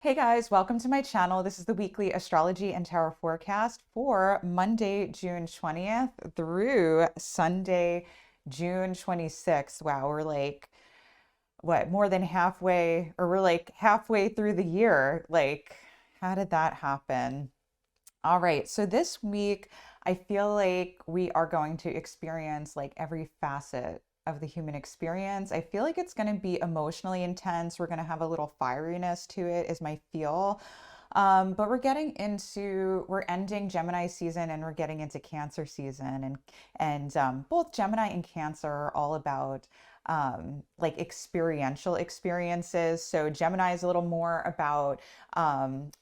Hey guys, welcome to my channel. This is the weekly astrology and tarot forecast for Monday, June 20th through Sunday, June 26th. Wow, we're like, what, more than halfway, or we're like halfway through the year. Like, how did that happen? All right, so this week, I feel like we are going to experience like every facet of the human experience. I feel like it's going to be emotionally intense. We're going to have a little fieriness to it, is my feel. But we're ending Gemini season and we're getting into Cancer season, and both Gemini and Cancer are all about like experiential experiences. So Gemini is a little more about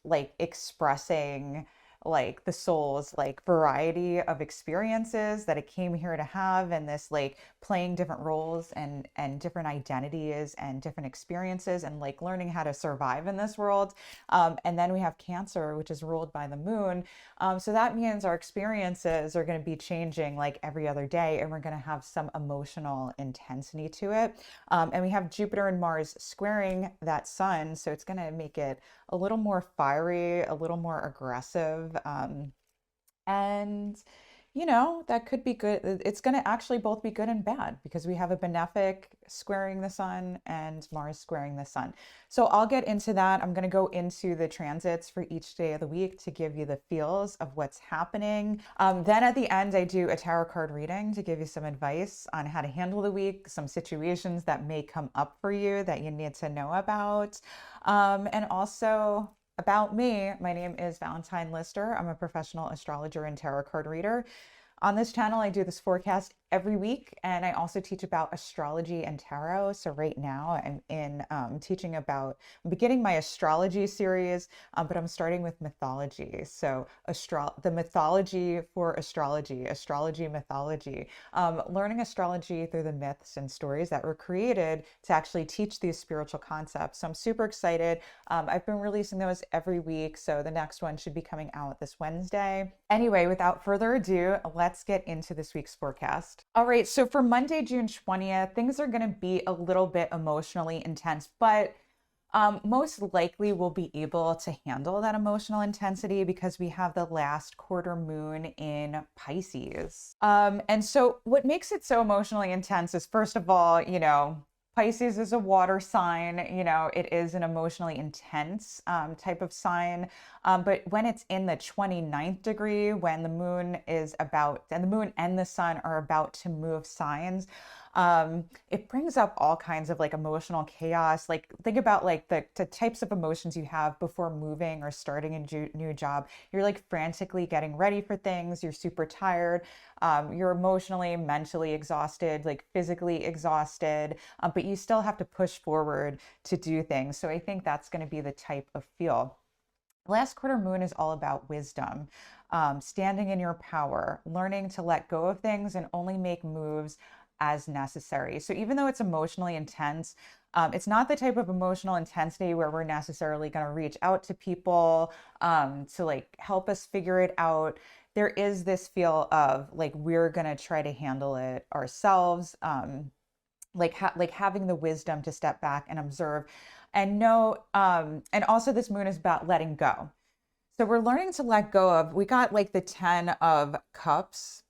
like expressing like the soul's like variety of experiences that it came here to have, and this like playing different roles and different identities and different experiences and like learning how to survive in this world. And then we have Cancer, which is ruled by the moon. So that means our experiences are going to be changing like every other day, and we're going to have some emotional intensity to it. And we have Jupiter and Mars squaring that sun, so it's going to make it a little more fiery, a little more aggressive. And that could be good. It's going to actually both be good and bad because we have a benefic squaring the sun and Mars squaring the sun. So I'll get into that. I'm going to go into the transits for each day of the week to give you the feels of what's happening. Then at the end, I do a tarot card reading to give you some advice on how to handle the week, some situations that may come up for you that you need to know about. And also, about me, my name is Valentine Lister. I'm a professional astrologer and tarot card reader. On this channel, I do this forecast every week, and I also teach about astrology and tarot. So right now I'm beginning my astrology series, but I'm starting with mythology. So the mythology for astrology mythology, learning astrology through the myths and stories that were created to actually teach these spiritual concepts. So I'm super excited. I've been releasing those every week, so the next one should be coming out this Wednesday. Anyway, without further ado, let's get into this week's forecast. All right, so for Monday, June 20th, things are going to be a little bit emotionally intense, but most likely we'll be able to handle that emotional intensity because we have the last quarter moon in Pisces. And so what makes it so emotionally intense is, first of all, Pisces is a water sign. It is an emotionally intense type of sign. But when it's in the 29th degree, when the moon and the sun are about to move signs, it brings up all kinds of like emotional chaos. Like think about like the types of emotions you have before moving or starting a new job. You're like frantically getting ready for things. You're super tired. You're emotionally, mentally exhausted, like physically exhausted, but you still have to push forward to do things. So I think that's going to be the type of feel. Last quarter moon is all about wisdom, standing in your power, learning to let go of things and only make moves as necessary. So even though it's emotionally intense, it's not the type of emotional intensity where we're necessarily going to reach out to people to like help us figure it out. There is this feel of like we're going to try to handle it ourselves, like having the wisdom to step back and observe and know. And also this moon is about letting go. So we're learning to let go of, we got like the 10 of cups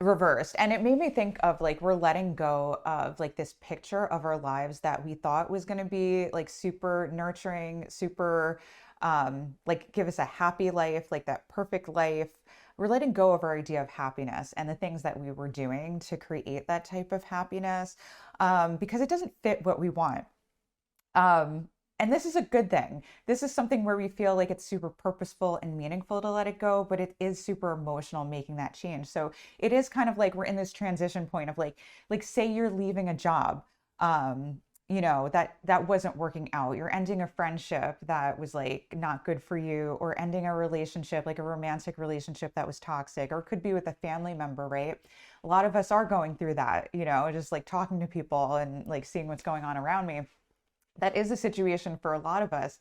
reversed, and it made me think of like we're letting go of like this picture of our lives that we thought was going to be like super nurturing, super like give us a happy life, like that perfect life. We're letting go of our idea of happiness and the things that we were doing to create that type of happiness, because it doesn't fit what we want. And this is a good thing. This is something where we feel like it's super purposeful and meaningful to let it go, but it is super emotional making that change. So it is kind of like we're in this transition point of like say you're leaving a job, that wasn't working out. You're ending a friendship that was like not good for you, or ending a relationship, like a romantic relationship that was toxic, or it could be with a family member, right? A lot of us are going through that, just like talking to people and like seeing what's going on around me. That is a situation for a lot of us.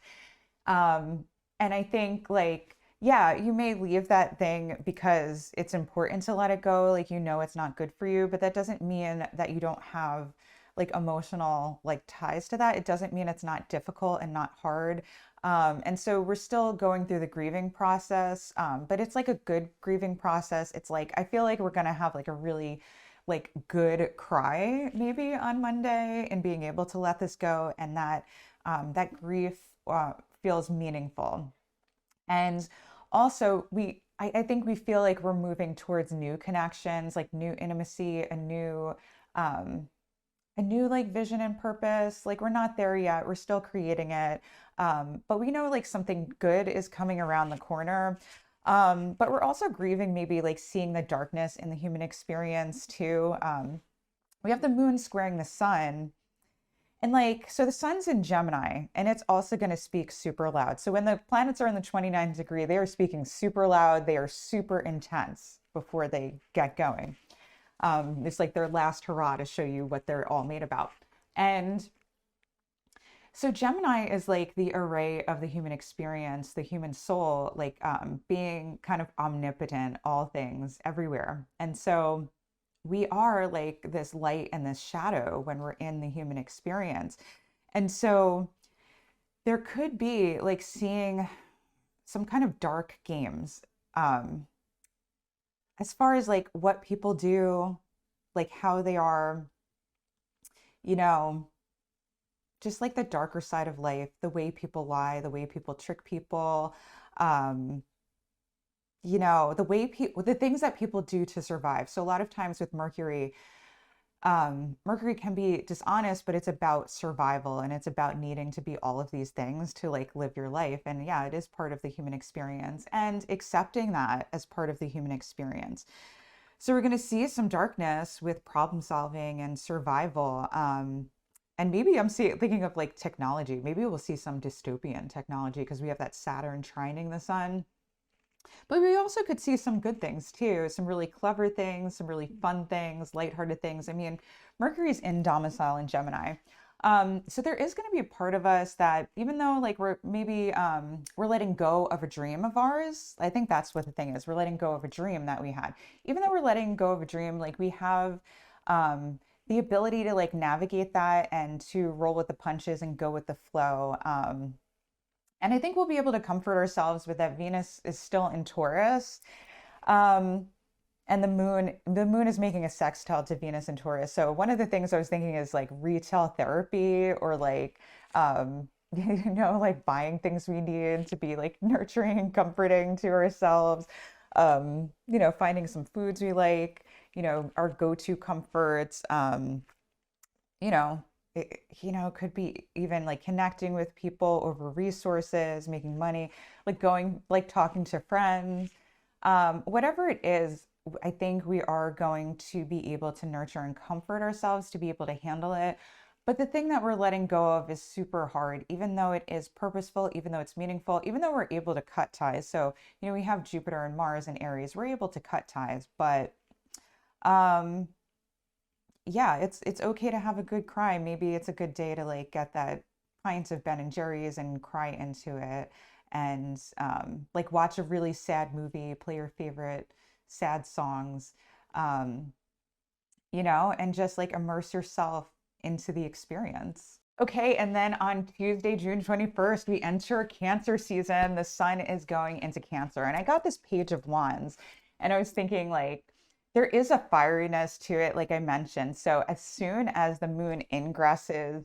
And I think like, yeah, you may leave that thing because it's important to let it go. Like, it's not good for you, but that doesn't mean that you don't have like emotional like ties to that. It doesn't mean it's not difficult and not hard. And so we're still going through the grieving process, but it's like a good grieving process. It's like, I feel like we're going to have like a really like good cry maybe on Monday and being able to let this go, and that that grief feels meaningful. And also I think we feel like we're moving towards new connections, like new intimacy, um, a new like vision and purpose. Like we're not there yet. We're still creating it. But we know like something good is coming around the corner. But we're also grieving maybe like seeing the darkness in the human experience too. We have the moon squaring the sun. And like, so the sun's in Gemini and it's also going to speak super loud. So when the planets are in the 29th degree, they are speaking super loud. They are super intense before they get going. It's like their last hurrah to show you what they're all made about. And so Gemini is like the array of the human experience, the human soul, like being kind of omnipotent, all things, everywhere. And so we are like this light and this shadow when we're in the human experience. And so there could be like seeing some kind of dark games as far as like what people do, like how they are, you know, just like the darker side of life, the way people lie, the way people trick people, um, the way people, the things that people do to survive. So a lot of times with Mercury, Mercury can be dishonest, but it's about survival and it's about needing to be all of these things to like live your life. And yeah, it is part of the human experience and accepting that as part of the human experience. So we're going to see some darkness with problem solving and survival. And maybe thinking of like technology. Maybe we'll see some dystopian technology because we have that Saturn trining the sun. But we also could see some good things too, some really clever things, some really fun things, lighthearted things. I mean, Mercury's in domicile in Gemini. So there is going to be a part of us that even though like we're maybe we're letting go of a dream of ours, I think that's what the thing is. We're letting go of a dream that we had. Even though we're letting go of a dream, like we have the ability to like navigate that and to roll with the punches and go with the flow. And I think we'll be able to comfort ourselves with that Venus is still in Taurus. Um, and the moon is making a sextile to Venus and Taurus. So one of the things I was thinking is like retail therapy or like, like buying things we need to be like nurturing and comforting to ourselves. Finding some foods we like, our go-to comforts. You know, could be even like connecting with people over resources, making money, like going, like talking to friends, whatever it is. I think we are going to be able to nurture and comfort ourselves to be able to handle it. But the thing that we're letting go of is super hard, even though it is purposeful, even though it's meaningful, even though we're able to cut ties. So, we have Jupiter and Mars and Aries, we're able to cut ties, but um, yeah, it's okay to have a good cry. Maybe it's a good day to like get that pint of Ben and Jerry's and cry into it, and like watch a really sad movie, play your favorite sad songs, um, and just like immerse yourself into the experience. Okay, and then on Tuesday, June 21st, we enter Cancer season. The sun is going into Cancer. And I got this Page of Wands, and I was thinking, like, there is a fieriness to it, like I mentioned. So as soon as the moon ingresses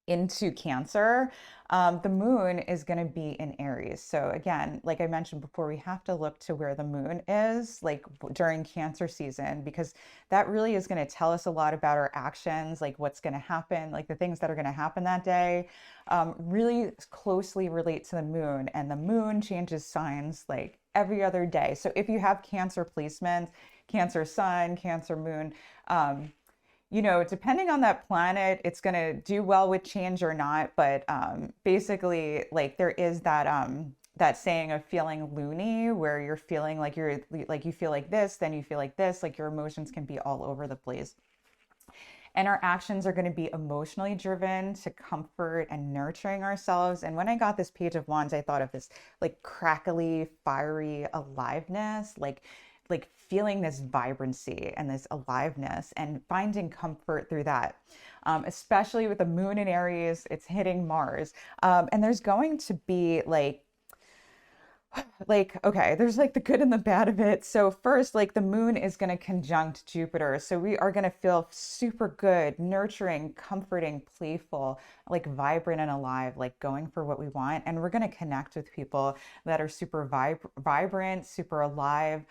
into Cancer, the moon is going to be in Aries. So again, like I mentioned before, we have to look to where the moon is like during Cancer season, because that really is going to tell us a lot about our actions, like what's going to happen, like the things that are going to happen that day, really closely relate to the moon, and the moon changes signs like every other day. So if you have Cancer placements, Cancer sun, Cancer moon, depending on that planet, it's going to do well with change or not. But basically, like there is that saying of feeling loony, where you're feeling like you feel like this, then you feel like this, like your emotions can be all over the place. And our actions are going to be emotionally driven to comfort and nurturing ourselves. And when I got this Page of Wands, I thought of this like crackly, fiery aliveness, like like feeling this vibrancy and this aliveness and finding comfort through that. Especially with the moon in Aries, it's hitting Mars. And there's going to be okay, there's like the good and the bad of it. So first, like the moon is going to conjunct Jupiter, so we are going to feel super good, nurturing, comforting, playful, like vibrant and alive, like going for what we want. And we're going to connect with people that are super vibrant, super alive,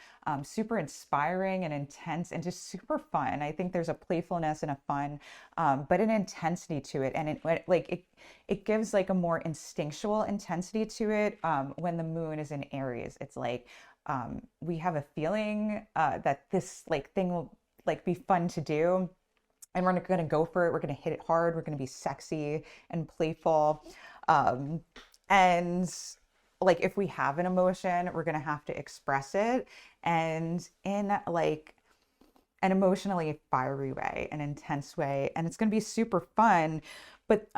super inspiring and intense, and just super fun. I think there's a playfulness and a fun, but an intensity to it. And it gives like a more instinctual intensity to it, when the moon is in Aries. It's like, we have a feeling that this like thing will like be fun to do, and we're going to go for it. We're going to hit it hard. We're going to be sexy and playful. And like if we have an emotion, we're going to have to express it, and in like an emotionally fiery way, an intense way, and it's going to be super fun. But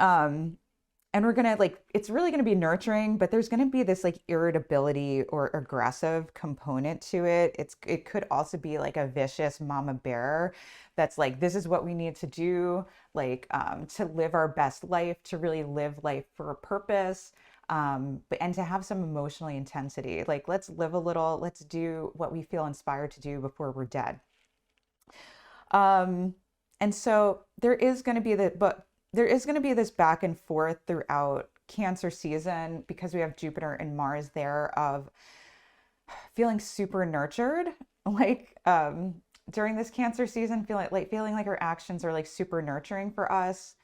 and we're gonna like, it's really gonna be nurturing, but there's gonna be this like irritability or aggressive component to it. It could also be like a vicious mama bear that's like, this is what we need to do, like to live our best life, to really live life for a purpose, but and to have some emotional intensity. Like, let's live a little, let's do what we feel inspired to do before we're dead. And so there is going to be there is going to be this back and forth throughout Cancer season, because we have Jupiter and Mars there, of feeling super nurtured, like during this Cancer season, feeling like our actions are like super nurturing for us.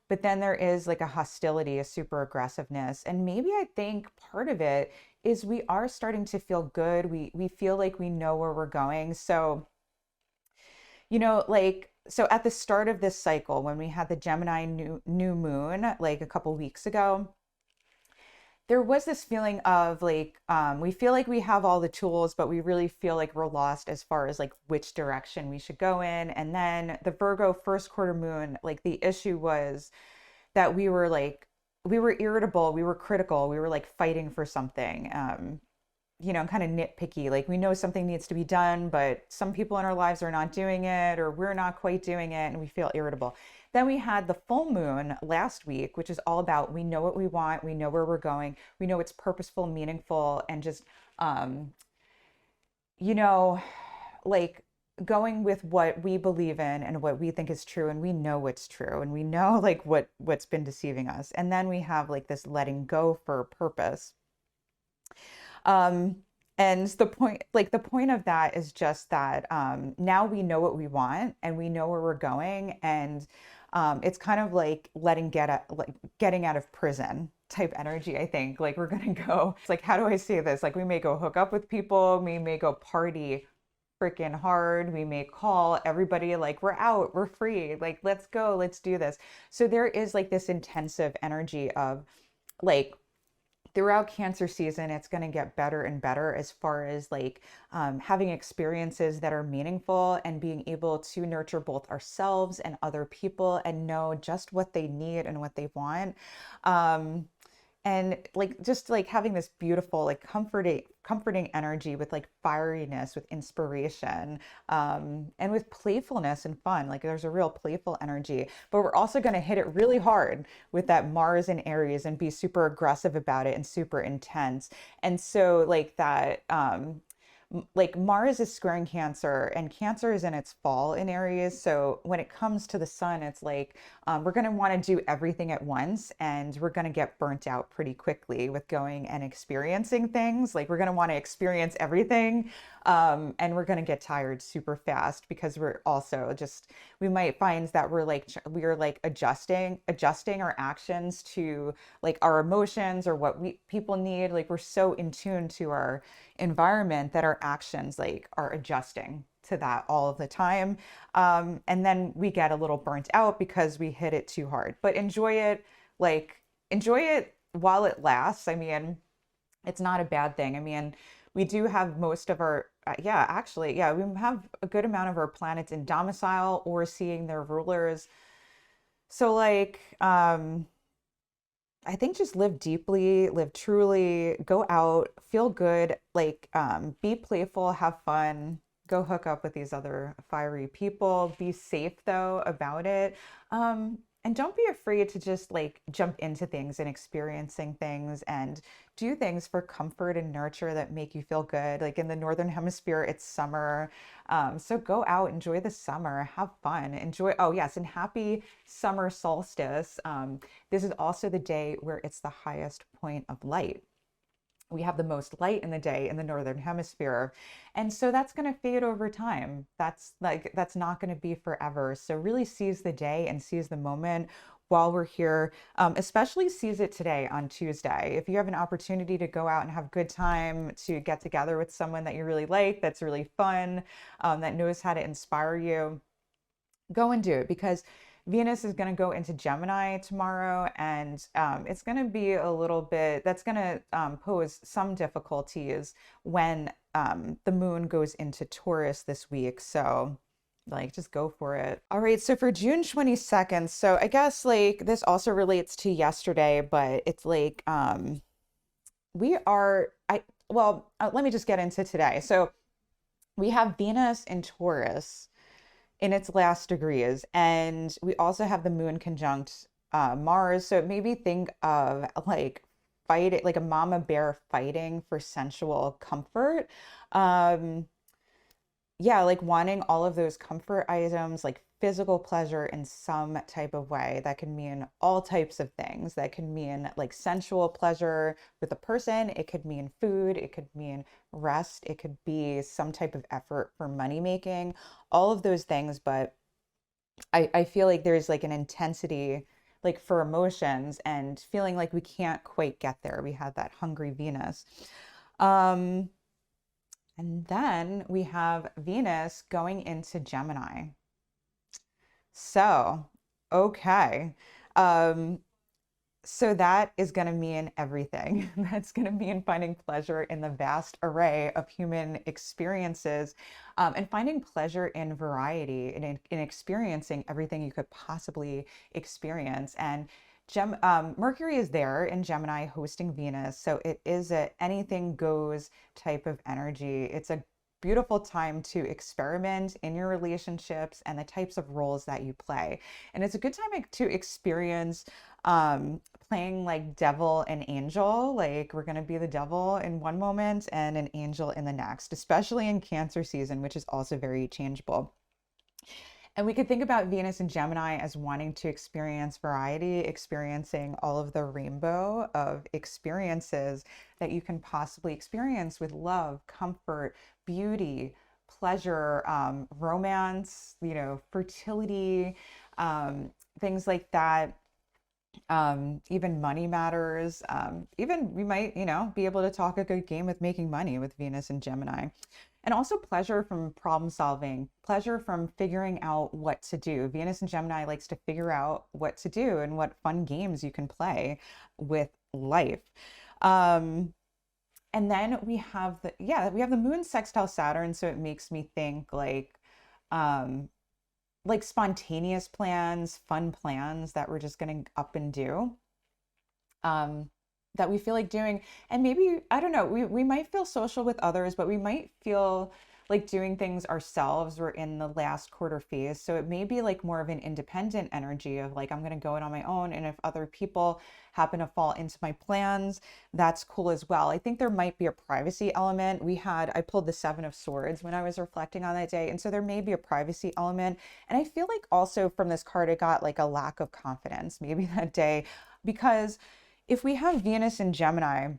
But then there is like a hostility, a super aggressiveness. And maybe I think part of it is we are starting to feel good. We feel like we know where we're going. So, so at the start of this cycle, when we had the Gemini new moon, like a couple weeks ago, there was this feeling of like, we feel like we have all the tools, but we really feel like we're lost as far as like which direction we should go in. And then the Virgo first quarter moon, like the issue was that we were irritable, we were critical, we were like fighting for something. Kind of nitpicky. Like we know something needs to be done, but some people in our lives are not doing it, or we're not quite doing it, and we feel irritable. Then we had the full moon last week, which is all about, we know what we want, we know where we're going, we know it's purposeful, meaningful, and just, you know, like going with what we believe in and what we think is true, and we know what's true, and we know like what's been deceiving us. And then we have like this letting go for purpose. And the point of that is just that, now we know what we want and we know where we're going. And it's kind of like getting out of prison type energy, I think. Like we're going to go, it's like, how do I say this? Like we may go hook up with people, we may go party freaking hard, we may call everybody like, we're out, we're free, like, let's go, let's do this. So there is like this intensive energy of like, throughout Cancer season, it's going to get better and better as far as like having experiences that are meaningful and being able to nurture both ourselves and other people and know just what they need and what they want. And like just like having this beautiful, like comforting energy with like fieriness, with inspiration, and with playfulness and fun. Like there's a real playful energy, but we're also going to hit it really hard with that Mars in Aries and be super aggressive about it and super intense. And so like that, like Mars is squaring Cancer, and Cancer is in its fall in Aries. So when it comes to the sun, it's like, we're going to want to do everything at once, and we're going to get burnt out pretty quickly with going and experiencing things. Like we're going to want to experience everything, and we're going to get tired super fast, because we might find that we're like adjusting our actions to like our emotions or what people need. Like we're so in tune to our environment that our actions like are adjusting to that all of the time. And then we get a little burnt out because we hit it too hard. But enjoy it while it lasts. I mean, it's not a bad thing. I mean, we do have most of our, we have a good amount of our planets in domicile or seeing their rulers. So like, I think just live deeply, live truly, go out, feel good, like be playful, have fun, go hook up with these other fiery people. Be safe though about it. And don't be afraid to just like jump into things and experiencing things and do things for comfort and nurture that make you feel good. Like in the Northern Hemisphere, it's summer. So go out, enjoy the summer, have fun, enjoy. Oh, yes, and happy summer solstice. This is also the day where it's the highest point of light. We have the most light in the day in the Northern Hemisphere. And so that's going to fade over time. That's not going to be forever. So really seize the day and seize the moment while we're here, especially seize it today on Tuesday. If you have an opportunity to go out and have a good time, to get together with someone that you really like, that's really fun, that knows how to inspire you, go and do it, because Venus is going to go into Gemini tomorrow, and it's going to be a little bit, that's going to pose some difficulties when the moon goes into Taurus this week. So, like, just go for it. All right. So, for June 22nd, so I guess like this also relates to yesterday, but it's like we are, let me just get into today. So, we have Venus in Taurus in its last degrees. And we also have the moon conjunct Mars. So it made me think of like fighting, like a mama bear fighting for sensual comfort. Um, yeah, like wanting all of those comfort items, like physical pleasure in some type of way. That can mean all types of things. That can mean like sensual pleasure with a person. It could mean food. It could mean rest. It could be some type of effort for money making, all of those things. But I feel like there's like an intensity like for emotions and feeling like we can't quite get there. We had that hungry Venus. Um, and then we have Venus going into Gemini. So, okay. Um, so that is going to mean everything. That's going to mean finding pleasure in the vast array of human experiences, and finding pleasure in variety and in experiencing everything you could possibly experience. And Mercury is there in Gemini hosting Venus. So it is a anything goes type of energy. It's a beautiful time to experiment in your relationships and the types of roles that you play. And it's a good time to experience playing like devil and angel. Like we're going to be the devil in one moment and an angel in the next, especially in Cancer season, which is also very changeable. And we could think about Venus and Gemini as wanting to experience variety, experiencing all of the rainbow of experiences that you can possibly experience with love, comfort, beauty, pleasure, romance, fertility, things like that. Even money matters. Even we might, be able to talk a good game with making money with Venus and Gemini. And also pleasure from problem solving, pleasure from figuring out what to do. Venus and Gemini likes to figure out what to do and what fun games you can play with life. Um, and then we have the moon sextile Saturn, so it makes me think um, like spontaneous plans, fun plans that we're just going to up and do. Um, that we feel like doing. And maybe, I don't know, we might feel social with others, but we might feel like doing things ourselves. We're in the last quarter phase. So it may be like more of an independent energy of like, I'm going to go it on my own. And if other people happen to fall into my plans, that's cool as well. I think there might be a privacy element. I pulled the Seven of Swords when I was reflecting on that day. And so there may be a privacy element. And I feel like also from this card, I got like a lack of confidence maybe that day, because if we have Venus in Gemini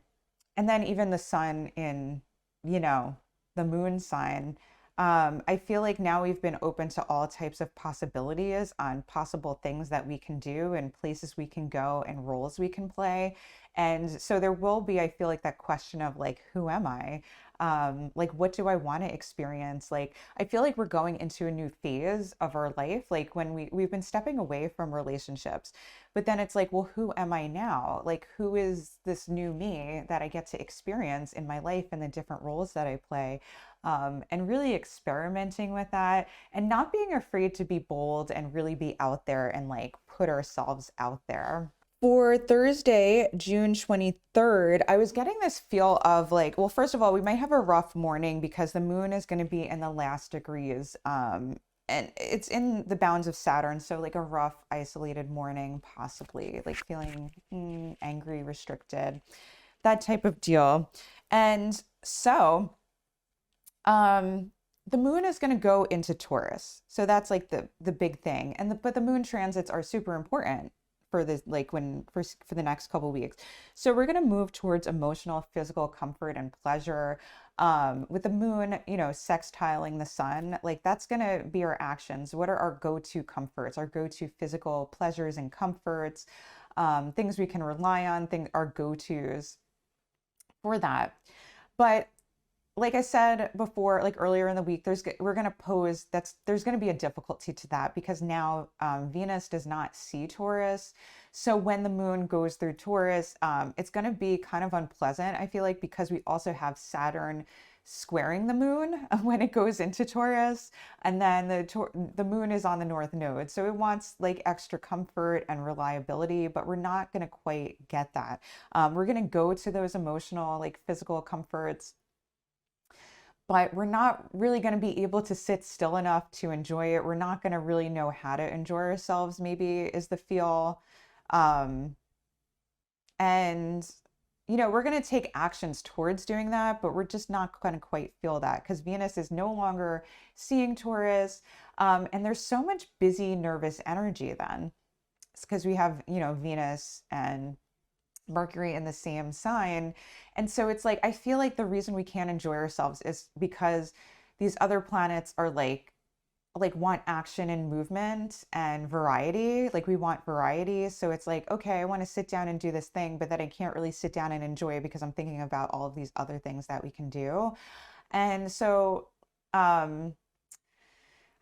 and then even the sun in, you know, the moon sign, I feel like now we've been open to all types of possibilities on possible things that we can do and places we can go and roles we can play. And so there will be, I feel like, that question of like, who am I? Like, what do I want to experience? Like, I feel like we're going into a new phase of our life. Like when we've been stepping away from relationships, but then it's like, well, who am I now? Like, who is this new me that I get to experience in my life and the different roles that I play? And really experimenting with that and not being afraid to be bold and really be out there and like put ourselves out there. For Thursday, June 23rd, I was getting this feel of like, well, first of all, we might have a rough morning because the moon is going to be in the last degrees. And it's in the bounds of Saturn. So, like a rough, isolated morning, possibly like feeling angry, restricted, that type of deal. And so, um, the moon is going to go into Taurus. So that's like the big thing. But the moon transits are super important for this, like when for the next couple weeks. So we're going to move towards emotional, physical comfort and pleasure. With the moon, sextiling the sun, like that's going to be our actions. What are our go-to comforts, our go-to physical pleasures and comforts, things we can rely on, our go-tos for that. But like I said before, like earlier in the week, there's going to be a difficulty to that because now Venus does not see Taurus. So when the moon goes through Taurus, it's going to be kind of unpleasant, I feel like, because we also have Saturn squaring the moon when it goes into Taurus, and then the moon is on the north node, so it wants like extra comfort and reliability, but we're not going to quite get that. We're going to go to those emotional, like physical comforts, but we're not really going to be able to sit still enough to enjoy it. We're not going to really know how to enjoy ourselves, maybe is the feel. Um, and, we're going to take actions towards doing that, but we're just not going to quite feel that because Venus is no longer seeing Taurus. And there's so much busy, nervous energy then. It's because we have, Venus and Mercury in the same sign. And so it's like, I feel like the reason we can't enjoy ourselves is because these other planets are like want action and movement and variety. Like we want variety. So it's like, okay, I want to sit down and do this thing, but then I can't really sit down and enjoy it because I'm thinking about all of these other things that we can do. And so,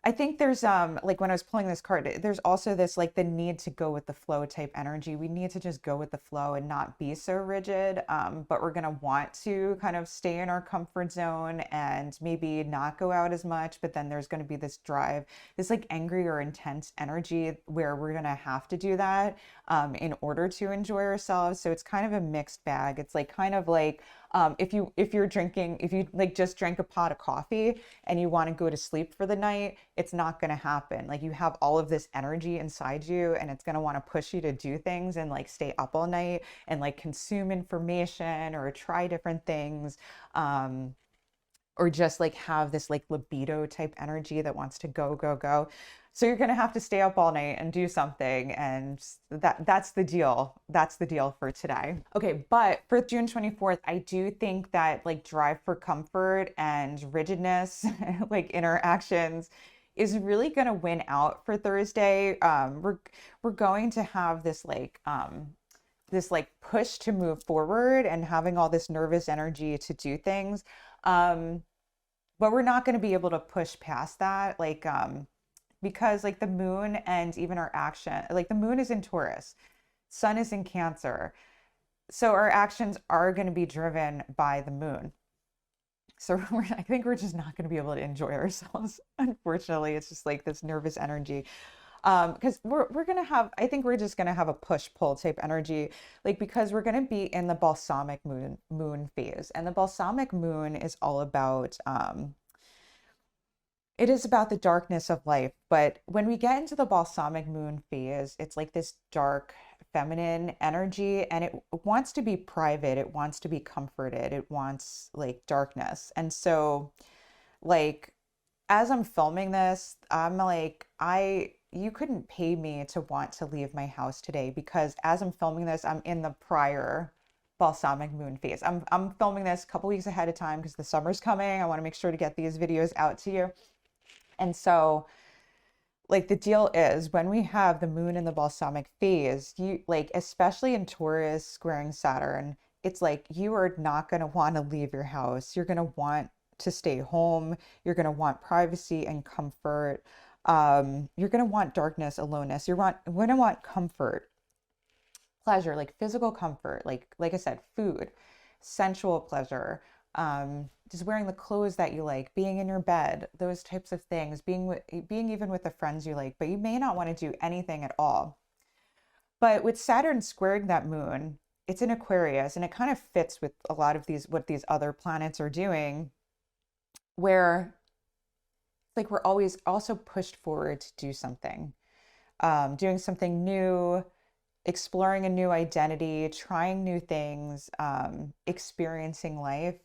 I think there's like when I was pulling this card, there's also this like the need to go with the flow type energy. We need to just go with the flow and not be so rigid. But we're gonna want to kind of stay in our comfort zone and maybe not go out as much. But then there's gonna be this drive, this like angry or intense energy where we're gonna have to do that in order to enjoy ourselves. So it's kind of a mixed bag. It's like kind of like if you like just drank a pot of coffee and you want to go to sleep for the night, it's not going to happen. Like you have all of this energy inside you and it's going to want to push you to do things and like stay up all night and like consume information or try different things. Or just like have this like libido type energy that wants to go, go, go. So you're going to have to stay up all night and do something. And that's the deal. That's the deal for today. Okay. But for June 24th, I do think that like drive for comfort and rigidness, like interactions is really going to win out for Thursday. We're going to have this like push to move forward and having all this nervous energy to do things. But we're not going to be able to push past that. Because like the moon and even our action, like the moon is in Taurus, sun is in Cancer. So our actions are going to be driven by the moon. So I think we're just not going to be able to enjoy ourselves. Unfortunately, it's just like this nervous energy. Because we're gonna have, I think we're just gonna have a push-pull type energy, like because we're gonna be in the balsamic moon phase, and the balsamic moon is all about it is about the darkness of life. But when we get into the balsamic moon phase, it's like this dark feminine energy and it wants to be private, it wants to be comforted, it wants like darkness. And so like as I'm filming this, I'm like, you couldn't pay me to want to leave my house today because as I'm filming this, I'm in the prior balsamic moon phase. I'm filming this a couple weeks ahead of time because the summer's coming. I want to make sure to get these videos out to you. And so like the deal is when we have the moon in the balsamic phase, you like, especially in Taurus squaring Saturn, it's like you are not going to want to leave your house. You're going to want to stay home. You're going to want privacy and comfort. You're going to want darkness, aloneness. You're going to want comfort, pleasure, like physical comfort, like I said, food, sensual pleasure, just wearing the clothes that you like, being in your bed, those types of things, being even with the friends you like, but you may not want to do anything at all. But with Saturn squaring that moon, it's in Aquarius, and it kind of fits with a lot of these, what these other planets are doing, where like we're always also pushed forward to do something, doing something new, exploring a new identity, trying new things, experiencing life.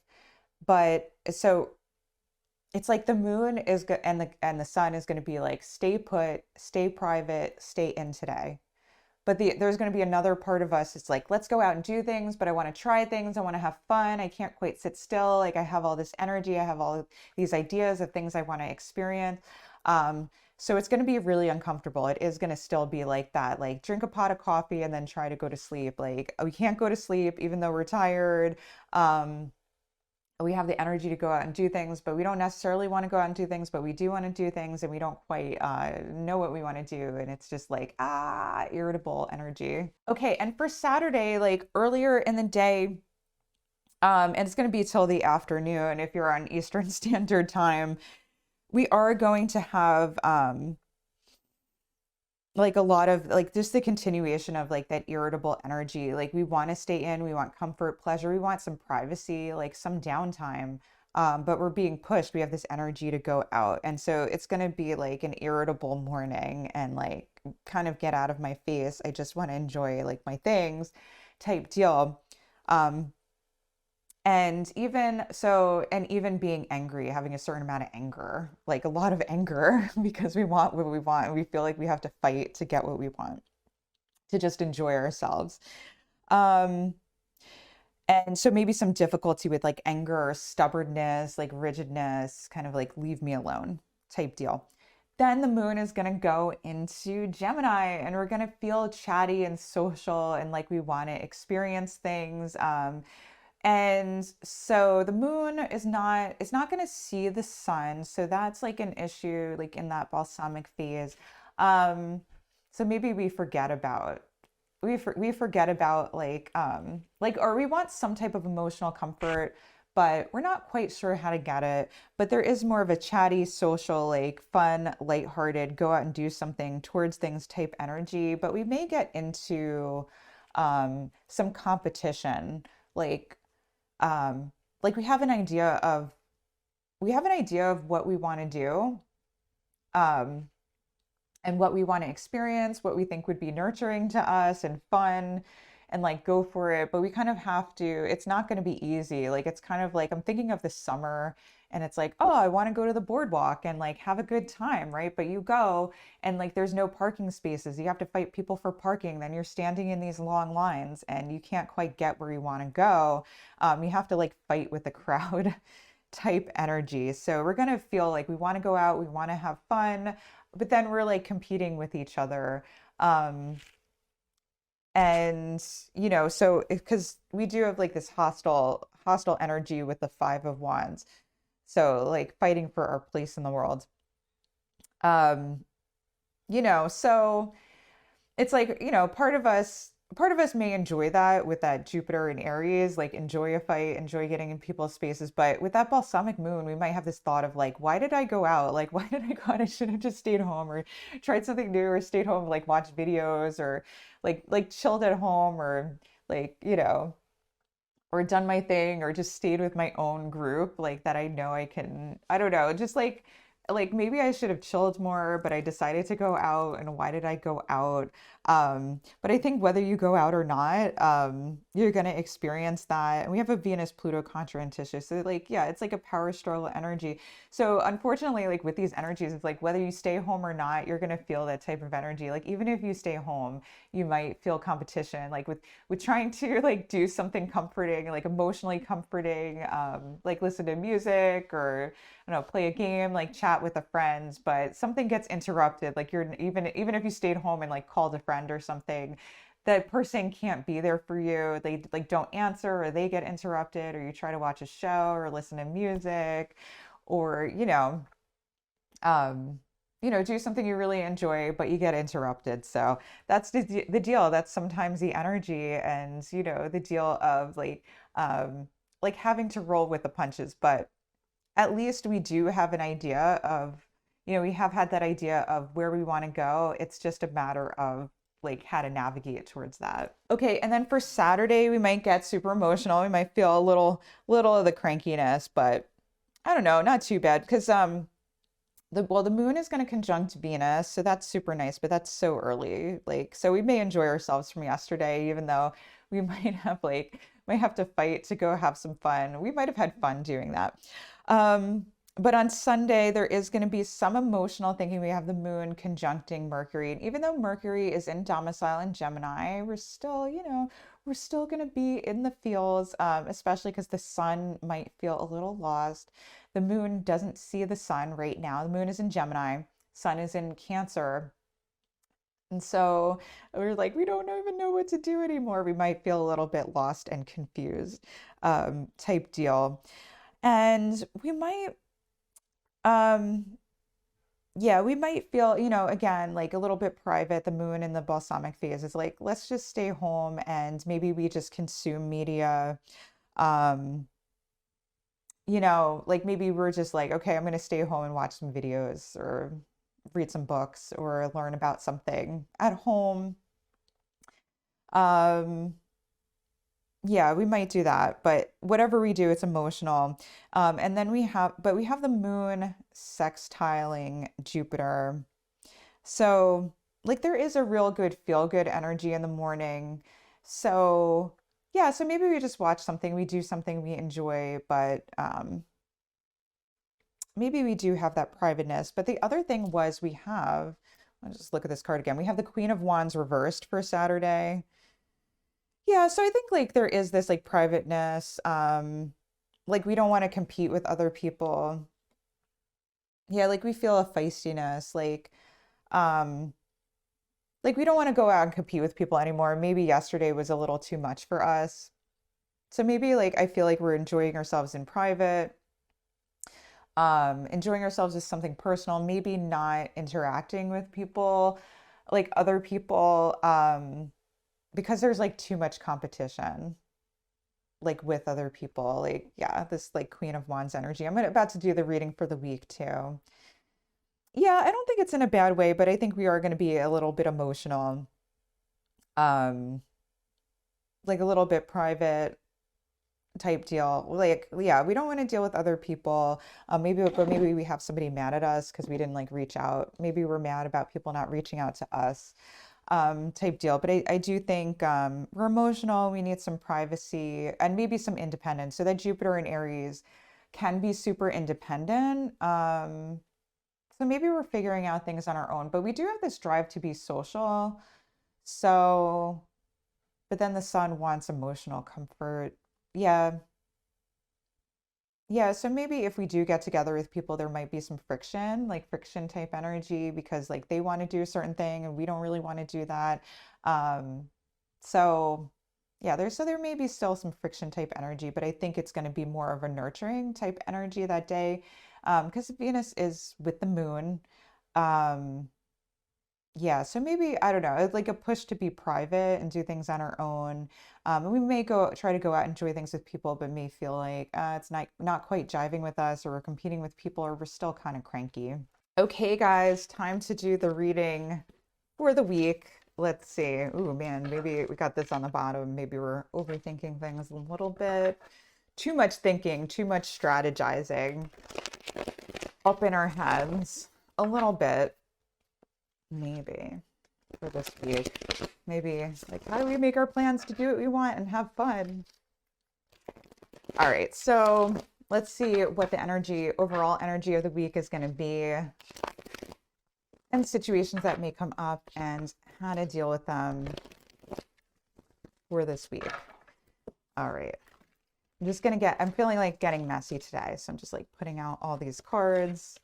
But so it's like the moon is good, and the sun is going to be like, stay put, stay private, stay in today. But there's going to be another part of us. It's like, let's go out and do things, but I want to try things. I want to have fun. I can't quite sit still. Like I have all this energy. I have all these ideas of things I want to experience. So it's going to be really uncomfortable. It is going to still be like that, like drink a pot of coffee and then try to go to sleep. Like we can't go to sleep even though we're tired. We have the energy to go out and do things, but we don't necessarily want to go out and do things, but we do want to do things, and we don't quite know what we want to do. And it's just like, irritable energy. Okay. And for Saturday, like earlier in the day, and it's going to be till the afternoon if you're on Eastern Standard Time, we are going to have like a lot of like just the continuation of like that irritable energy. Like we want to stay in, we want comfort, pleasure, we want some privacy, like some downtime. But we're being pushed. We have this energy to go out. And so it's going to be like an irritable morning and like kind of get out of my face. I just want to enjoy like my things type deal. Um, and even so, and even being angry, having a certain amount of anger, like a lot of anger, because we want what we want and we feel like we have to fight to get what we want, to just enjoy ourselves. Um, and so maybe some difficulty with like anger or stubbornness, like rigidness, kind of like leave me alone type deal. Then the moon is going to go into Gemini, and we're going to feel chatty and social and like we want to experience things. And so the moon is not, it's not going to see the sun. So that's like an issue, like in that balsamic phase. So maybe we forget about, we forget about like, or we want some type of emotional comfort, but we're not quite sure how to get it. But there is more of a chatty, social, like fun, lighthearted, go out and do something towards things type energy. But we may get into some competition, like like we have an idea of what we want to do, um and what we want to experience, what we think would be nurturing to us and fun, and like go for it. But we kind of have to, it's not going to be easy. Like it's kind of like I'm thinking of the summer, and it's like, oh, I want to go to the boardwalk and like have a good time, right? But you go and like there's no parking spaces. You have to fight people for parking. Then you're standing in these long lines and you can't quite get where you want to go. You have to like fight with the crowd type energy. So we're going to feel like we want to go out, we want to have fun, but then we're like competing with each other. Um, and so because we do have like this hostile energy with the Five of Wands. So like fighting for our place in the world. Um, so it's like, part of us may enjoy that with that Jupiter and Aries, like enjoy a fight, enjoy getting in people's spaces. But with that balsamic moon, we might have this thought of like, why did I go out? Like, why did I go out? I should have just stayed home or tried something new or stayed home, like watched videos or like chilled at home or like, or done my thing or just stayed with my own group like that. I know I can, I don't know, just like maybe I should have chilled more, but I decided to go out. And why did I go out? But I think whether you go out or not, you're going to experience that. And we have a Venus Pluto contra in tissue. So like, yeah, it's like a power struggle energy. So unfortunately, like with these energies, it's like whether you stay home or not, you're going to feel that type of energy. Like even if you stay home, you might feel competition, like with trying to like do something comforting, like emotionally comforting, like listen to music or I don't know, play a game, like chat with a friend, but something gets interrupted. Like you're even if you stayed home and like called a friend or something, that person can't be there for you. They like don't answer or they get interrupted, or you try to watch a show or listen to music or, um, do something you really enjoy, but you get interrupted. So that's the deal. That's sometimes the energy and, the deal of like having to roll with the punches. But at least we do have an idea of, we have had that idea of where we want to go. It's just a matter of like how to navigate towards that. Okay, and then for Saturday, we might get super emotional. We might feel a little of the crankiness, but I don't know, not too bad because the moon is going to conjunct Venus, so that's super nice, but that's so early. Like, so we may enjoy ourselves from yesterday, even though we might have to fight to go have some fun. We might have had fun doing that. But on Sunday, there is going to be some emotional thinking. We have the moon conjuncting Mercury. And even though Mercury is in domicile in Gemini, we're still, we're still going to be in the feels, especially because the sun might feel a little lost. The moon doesn't see the sun right now. The moon is in Gemini, sun is in Cancer. And so we're like, we don't even know what to do anymore. We might feel a little bit lost and confused, type deal. And we might, um, yeah, we might feel, again, like a little bit private. The moon in the balsamic phase is like, let's just stay home and maybe we just consume media. Um, like maybe we're just like, okay, I'm going to stay home and watch some videos or read some books or learn about something at home. Um, yeah, we might do that, but whatever we do, it's emotional. And then we have the moon sextiling Jupiter. So, like, there is a real good feel good energy in the morning. So, yeah, so maybe we just watch something, we do something we enjoy, but maybe we do have that privateness. But the other thing was let's just look at this card again. We have the Queen of Wands reversed for Saturday. Yeah, so I think like there is this like privateness. Like we don't want to compete with other people. Yeah, like we feel a feistiness, um, like we don't want to go out and compete with people anymore. Maybe yesterday was a little too much for us. So maybe like I feel like we're enjoying ourselves in private. Enjoying ourselves is something personal, maybe not interacting with people, like other people, because there's like too much competition, like with other people. Like, yeah, this like Queen of Wands energy. About to do the reading for the week too. Yeah, I don't think it's in a bad way, but I think we are going to be a little bit emotional, um, like a little bit private type deal. Like, yeah, we don't want to deal with other people. Maybe we have somebody mad at us because we didn't like reach out. Maybe we're mad about people not reaching out to us, type deal. But I do think we're emotional. We need some privacy and maybe some independence. So that Jupiter in Aries can be super independent. So maybe we're figuring out things on our own, but we do have this drive to be social. So, but then the sun wants emotional comfort. Yeah. Yeah, so maybe if we do get together with people, there might be some friction, like friction type energy, because like they want to do a certain thing and we don't really want to do that. Um, so yeah, there may be still some friction type energy, but I think it's going to be more of a nurturing type energy that day, because Venus is with the moon. Um, yeah, so maybe, I don't know, it's like a push to be private and do things on our own. And we may try to go out and enjoy things with people, but may feel like it's not quite jiving with us, or we're competing with people, or we're still kind of cranky. Okay, guys, time to do the reading for the week. Let's see. Ooh, man, maybe we got this on the bottom. Maybe we're overthinking things a little bit. Too much thinking, too much strategizing up in our heads a little bit. Maybe for this week. Maybe like how do we make our plans to do what we want and have fun? All right, so let's see what the overall energy of the week is going to be, and situations that may come up and how to deal with them for this week. All right. I'm feeling like getting messy today. So I'm just like putting out all these cards.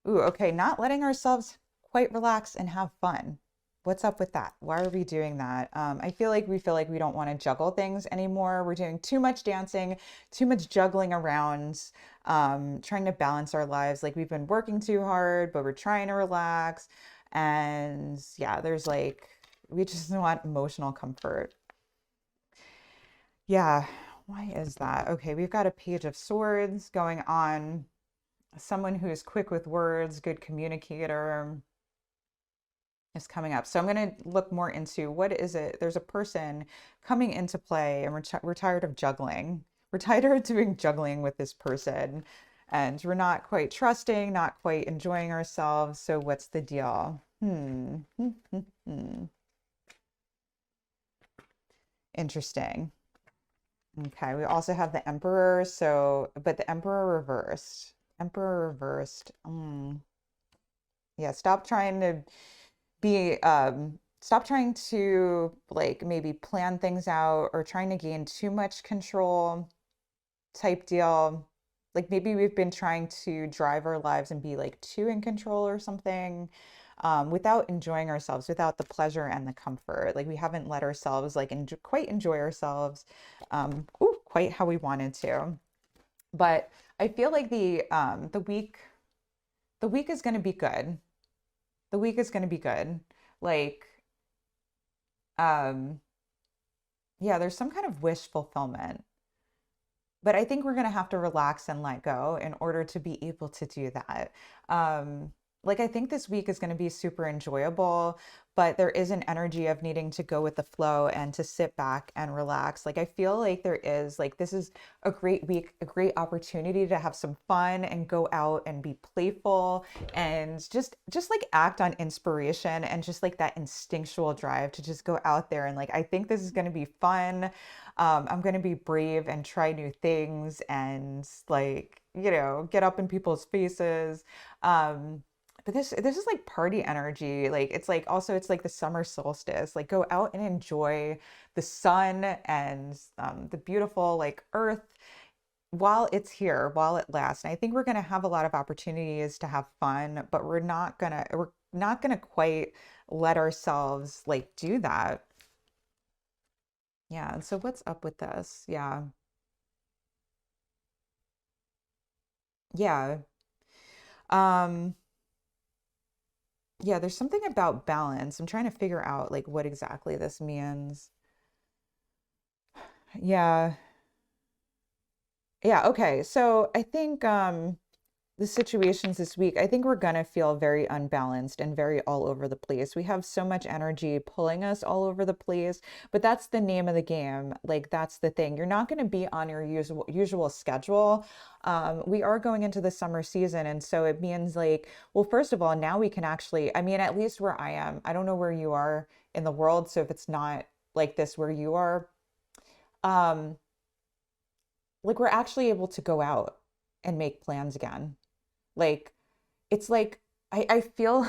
Ooh, okay. Not letting ourselves quite relax and have fun. What's up with that? Why are we doing that? I feel like we don't want to juggle things anymore. We're doing too much dancing, too much juggling around, trying to balance our lives. Like we've been working too hard, but we're trying to relax. And yeah, we just want emotional comfort. Yeah, why is that? Okay, we've got a Page of Swords going on. Someone who's quick with words, good communicator. is coming up. So I'm going to look more into what is it. There's a person coming into play, and we're tired of juggling. We're tired of doing juggling with this person, and we're not quite trusting, not quite enjoying ourselves. So what's the deal? Interesting. Okay, we also have the Emperor. So, but the Emperor reversed. Emperor reversed. Yeah, be stop trying to like maybe plan things out or trying to gain too much control type deal. Like maybe we've been trying to drive our lives and be like too in control or something, without enjoying ourselves, without the pleasure and the comfort. Like we haven't let ourselves like quite enjoy ourselves, quite how we wanted to. But I feel like the week is going to be good. The week is going to be good. Like, um, yeah, there's some kind of wish fulfillment, but I think we're going to have to relax and let go in order to be able to do that. Like, I think this week is going to be super enjoyable, but there is an energy of needing to go with the flow and to sit back and relax. Like, I feel like this is a great week, a great opportunity to have some fun and go out and be playful and just like act on inspiration and just like that instinctual drive to just go out there. And like, I think this is going to be fun. I'm going to be brave and try new things and like, get up in people's faces. But this is like party energy. Like it's like also it's like the summer solstice. Like go out and enjoy the sun and the beautiful like earth while it's here, while it lasts. And I think we're gonna have a lot of opportunities to have fun, but we're not gonna quite let ourselves like do that. Yeah. And so what's up with this? Yeah. Yeah. Um, yeah, there's something about balance. I'm trying to figure out like what exactly this means. Yeah. Yeah, okay. So I think the situations this week, I think we're gonna feel very unbalanced and very all over the place. We have so much energy pulling us all over the place, but that's the name of the game. Like that's the thing. You're not gonna be on your usual schedule. We are going into the summer season, and so it means like, well, first of all, now we can actually, I mean, at least where I am, I don't know where you are in the world, so if it's not like this where you are, um, like we're actually able to go out and make plans again. Like it's like I feel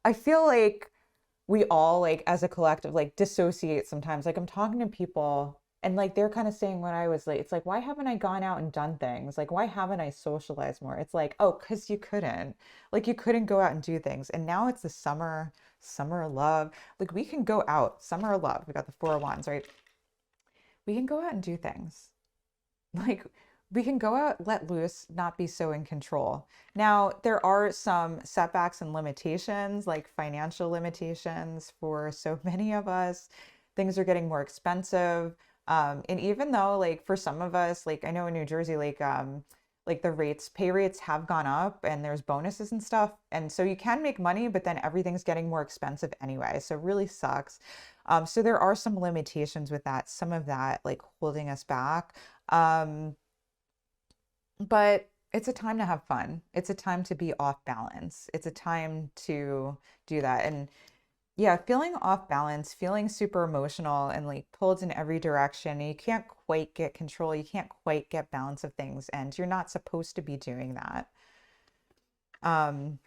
I feel like we all like as a collective like dissociate sometimes. Like I'm talking to people and like they're kind of saying what I was like, it's like, why haven't I gone out and done things? Like why haven't I socialized more? It's like, oh, because you couldn't. Like you couldn't go out and do things. And now it's the summer of love. Like we can go out, summer of love. We got the four of wands, right? We can go out and do things. Like we can go out, let loose, not be so in control. Now, there are some setbacks and limitations, like financial limitations for so many of us. Things are getting more expensive. And even though, like, for some of us, like, I know in New Jersey, like the pay rates have gone up and there's bonuses and stuff. And so you can make money, but then everything's getting more expensive anyway. So it really sucks. So there are some limitations with that, some of that, like, holding us back. Um, but it's a time to have fun. It's a time to be off balance. It's a time to do that. And yeah, feeling off balance, feeling super emotional and like pulled in every direction. And you can't quite get control. You can't quite get balance of things. And you're not supposed to be doing that. Um,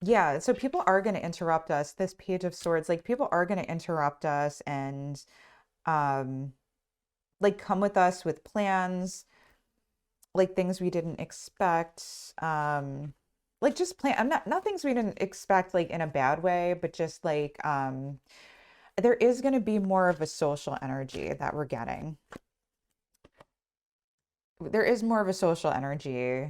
yeah, so people are going to interrupt us. This Page of Swords, like people are going to interrupt us and um, like come with us with plans like things we didn't expect. Like just plan I'm not things we didn't expect like in a bad way, but just like there is going to be more of a social energy that we're getting. There is more of a social energy